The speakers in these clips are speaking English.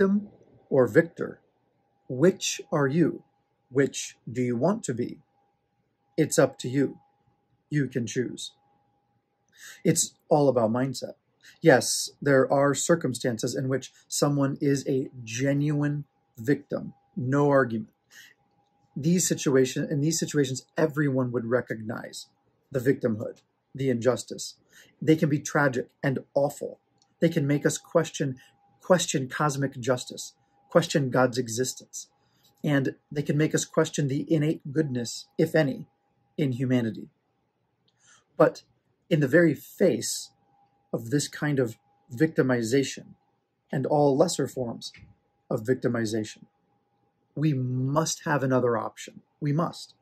Victim or victor? Which are you? Which do you want to be? It's up to you. You can choose. It's all about mindset. Yes, there are circumstances in which someone is a genuine victim. No argument. In these situations, everyone would recognize the victimhood, the injustice. They can be tragic and awful. They can make us question cosmic justice, question God's existence. And they can make us question the innate goodness, if any, in humanity. But in the very face of this kind of victimization and all lesser forms of victimization, we must have another option. We must.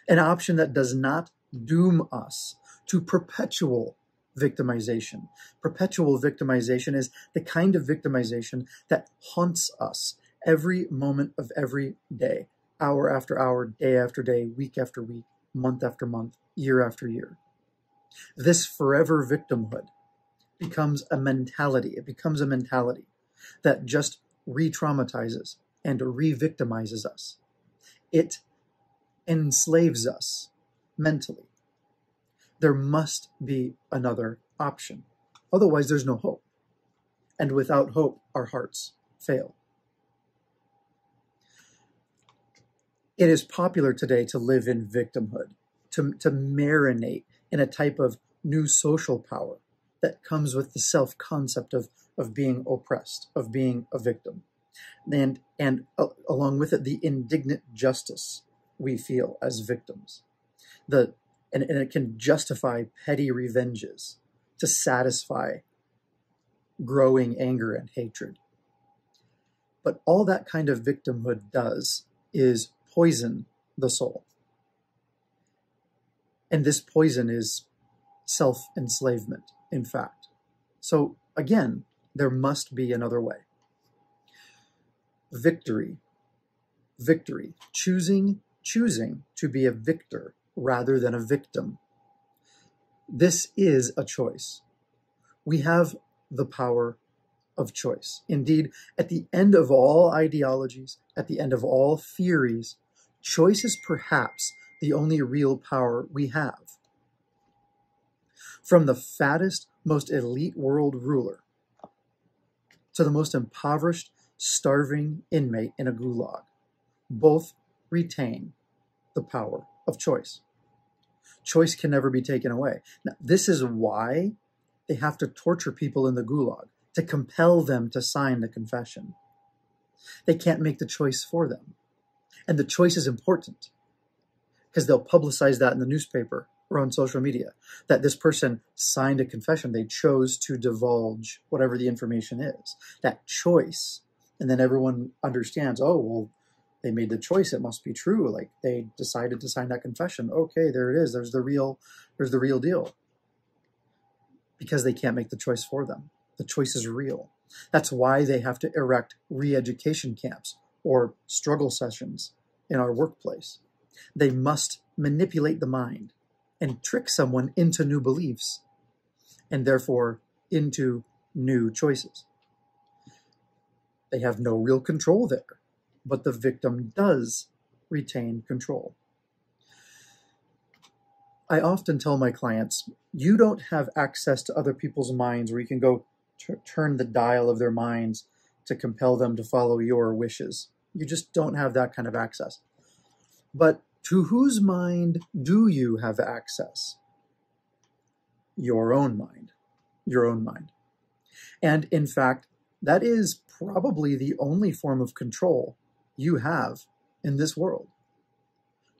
An option that does not doom us to perpetual victimization. Perpetual victimization is the kind of victimization that haunts us every moment of every day, hour after hour, day after day, week after week, month after month, year after year. This forever victimhood becomes a mentality. It becomes a mentality that just re-traumatizes and re-victimizes us. It enslaves us mentally. There must be another option. Otherwise, there's no hope. And without hope, our hearts fail. It is popular today to live in victimhood, to marinate in a type of new social power that comes with the self-concept of being oppressed, of being a victim. And along with it, the indignant justice we feel as victims. And it can justify petty revenges to satisfy growing anger and hatred. But all that kind of victimhood does is poison the soul. And this poison is self-enslavement, in fact. So again, there must be another way. Victory, choosing to be a victor rather than a victim. This is a choice. We have the power of choice. Indeed, at the end of all ideologies, at the end of all theories, choice is perhaps the only real power we have. From the fattest, most elite world ruler to the most impoverished, starving inmate in a gulag, both retain the power of choice. Choice can never be taken away. Now, this is why they have to torture people in the gulag, to compel them to sign the confession. They can't make the choice for them. And the choice is important because they'll publicize that in the newspaper or on social media, that this person signed a confession. They chose to divulge whatever the information is. That choice. And then everyone understands, oh, well, they made the choice. It must be true. Like, they decided to sign that confession. Okay, there it is. There's the real deal. Because they can't make the choice for them. The choice is real. That's why they have to erect re-education camps or struggle sessions in our workplace. They must manipulate the mind and trick someone into new beliefs and therefore into new choices. They have no real control there, but the victim does retain control. I often tell my clients, you don't have access to other people's minds where you can go turn the dial of their minds to compel them to follow your wishes. You just don't have that kind of access. But to whose mind do you have access? Your own mind. Your own mind. And in fact, that is probably the only form of control you have in this world.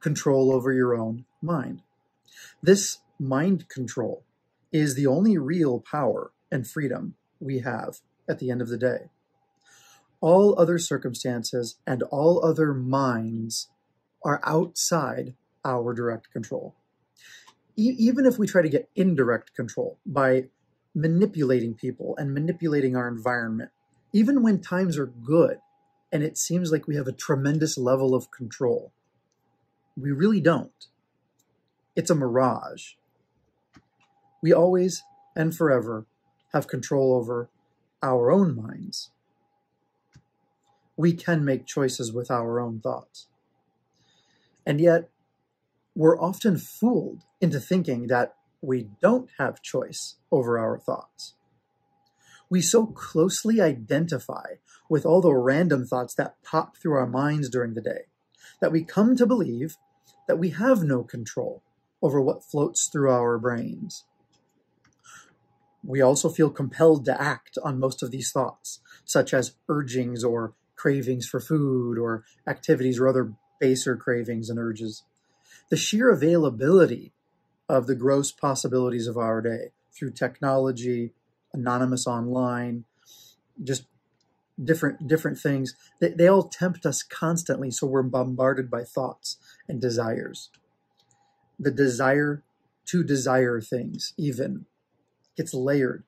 Control over your own mind. This mind control is the only real power and freedom we have at the end of the day. All other circumstances and all other minds are outside our direct control. Even if we try to get indirect control by manipulating people and manipulating our environment, even when times are good and it seems like we have a tremendous level of control, we really don't. It's a mirage. We always and forever have control over our own minds. We can make choices with our own thoughts. And yet, we're often fooled into thinking that we don't have choice over our thoughts. We so closely identify with all the random thoughts that pop through our minds during the day that we come to believe that we have no control over what floats through our brains. We also feel compelled to act on most of these thoughts, such as urgings or cravings for food or activities or other baser cravings and urges. The sheer availability of the gross possibilities of our day through technology, anonymous online, just different things, they all tempt us constantly, so we're bombarded by thoughts and desires. The desire to desire things even gets layered.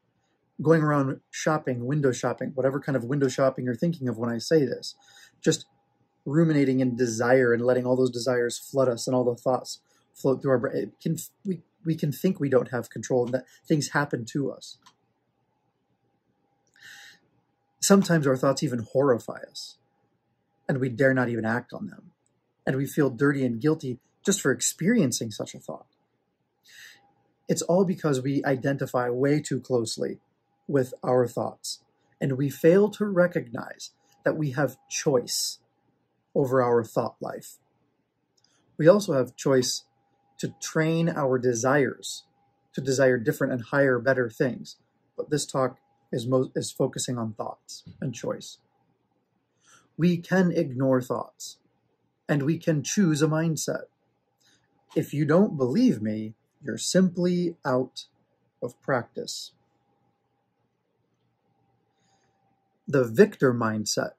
Going around shopping, window shopping, whatever kind of window shopping you're thinking of when I say this, just ruminating in desire and letting all those desires flood us and all the thoughts float through our brain. We can think we don't have control and that things happen to us. Sometimes our thoughts even horrify us, and we dare not even act on them. And we feel dirty and guilty just for experiencing such a thought. It's all because we identify way too closely with our thoughts, and we fail to recognize that we have choice over our thought life. We also have choice to train our desires to desire different and higher, better things. But this talk is focusing on thoughts and choice. We can ignore thoughts, and we can choose a mindset. If you don't believe me, you're simply out of practice. The victor mindset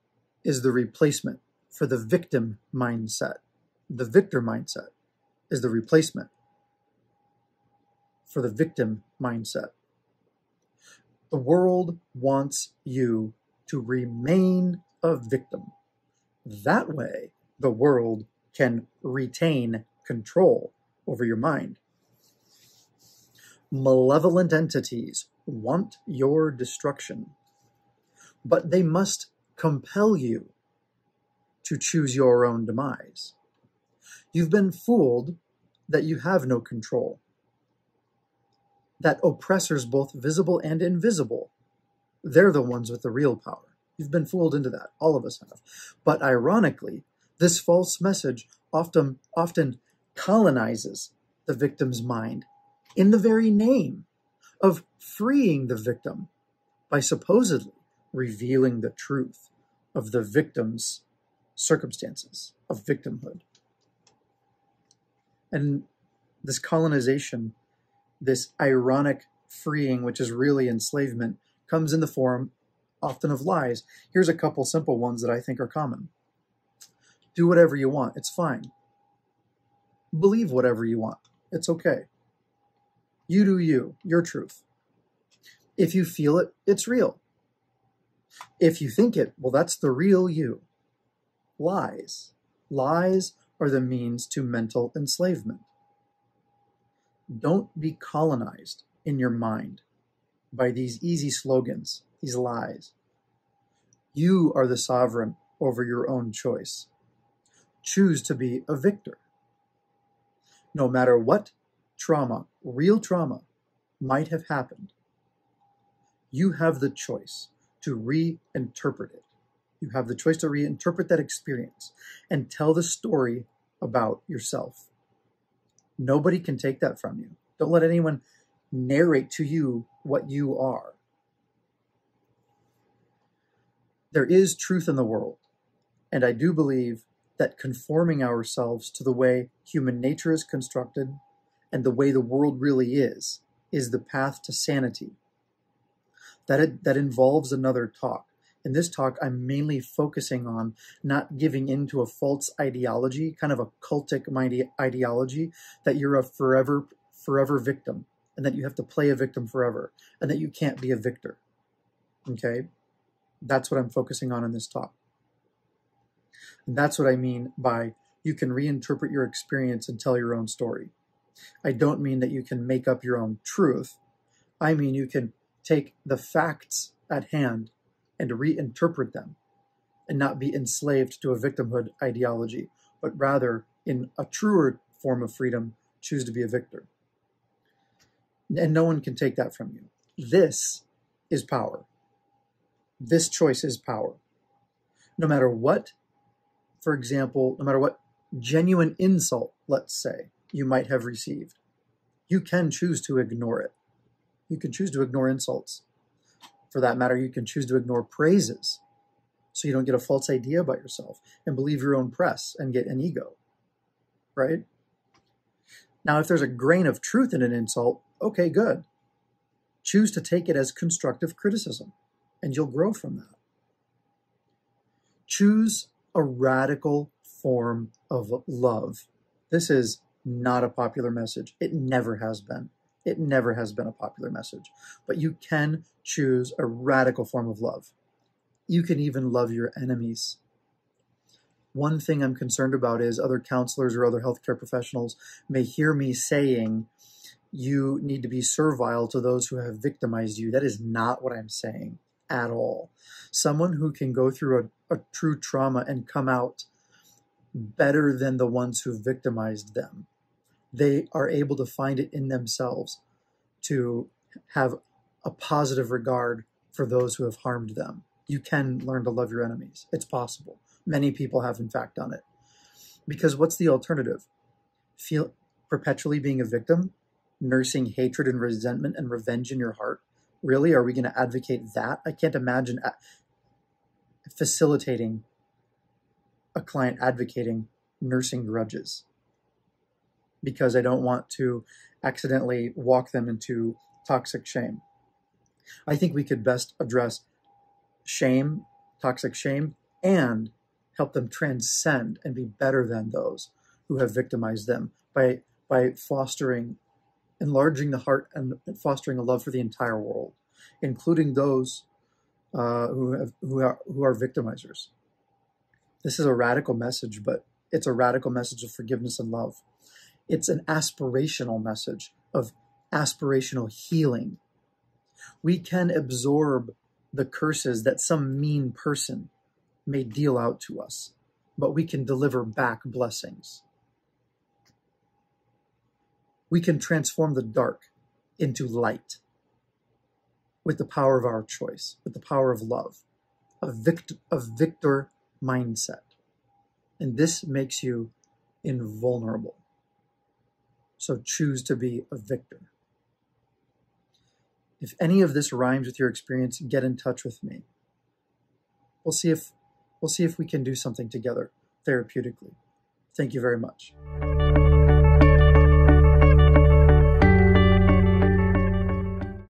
is the replacement for the victim mindset. The victor mindset is the replacement for the victim mindset. The world wants you to remain a victim. That way, the world can retain control over your mind. Malevolent entities want your destruction, but they must compel you to choose your own demise. You've been fooled that you have no control, that oppressors, both visible and invisible, they're the ones with the real power. You've been fooled into that. All of us have. But ironically, this false message often colonizes the victim's mind in the very name of freeing the victim by supposedly revealing the truth of the victim's circumstances of victimhood. And this colonization, this ironic freeing, which is really enslavement, comes in the form often of lies. Here's a couple simple ones that I think are common. Do whatever you want. It's fine. Believe whatever you want. It's okay. You do you, your truth. If you feel it, it's real. If you think it, well, that's the real you. Lies. Lies are the means to mental enslavement. Don't be colonized in your mind by these easy slogans, these lies. You are the sovereign over your own choice. Choose to be a victor. No matter what trauma, real trauma, might have happened, you have the choice to reinterpret it. You have the choice to reinterpret that experience and tell the story about yourself. Nobody can take that from you. Don't let anyone narrate to you what you are. There is truth in the world, and I do believe that conforming ourselves to the way human nature is constructed and the way the world really is the path to sanity. That involves another talk. In this talk, I'm mainly focusing on not giving into a false ideology, kind of a cultic ideology, that you're a forever victim and that you have to play a victim forever and that you can't be a victor. Okay? That's what I'm focusing on in this talk. And that's what I mean by you can reinterpret your experience and tell your own story. I don't mean that you can make up your own truth. I mean you can take the facts at hand and reinterpret them and not be enslaved to a victimhood ideology, but rather, in a truer form of freedom, choose to be a victor. And no one can take that from you. This is power. This choice is power. No matter what, for example, no matter what genuine insult, let's say, you might have received, you can choose to ignore it. You can choose to ignore insults. For that matter, you can choose to ignore praises so you don't get a false idea about yourself and believe your own press and get an ego, right? Now, if there's a grain of truth in an insult, okay, good. Choose to take it as constructive criticism, and you'll grow from that. Choose a radical form of love. This is not a popular message. It never has been. It never has been a popular message. But you can choose a radical form of love. You can even love your enemies. One thing I'm concerned about is other counselors or other healthcare professionals may hear me saying, you need to be servile to those who have victimized you. That is not what I'm saying at all. Someone who can go through a true trauma and come out better than the ones who victimized them. They are able to find it in themselves to have a positive regard for those who have harmed them. You can learn to love your enemies. It's possible. Many people have, in fact, done it. Because what's the alternative? Feel perpetually being a victim, nursing hatred and resentment and revenge in your heart? Really? Are we going to advocate that? I can't imagine facilitating a client advocating nursing grudges because I don't want to accidentally walk them into toxic shame. I think we could best address shame, toxic shame, and help them transcend and be better than those who have victimized them by fostering, enlarging the heart and fostering a love for the entire world, including those who are victimizers. This is a radical message, but it's a radical message of forgiveness and love. It's an aspirational message of aspirational healing. We can absorb the curses that some mean person may deal out to us, but we can deliver back blessings. We can transform the dark into light with the power of our choice, with the power of love, a victor mindset. And this makes you invulnerable. So choose to be a victor. If any of this rhymes with your experience, get in touch with me. We'll see if we can do something together therapeutically. Thank you very much.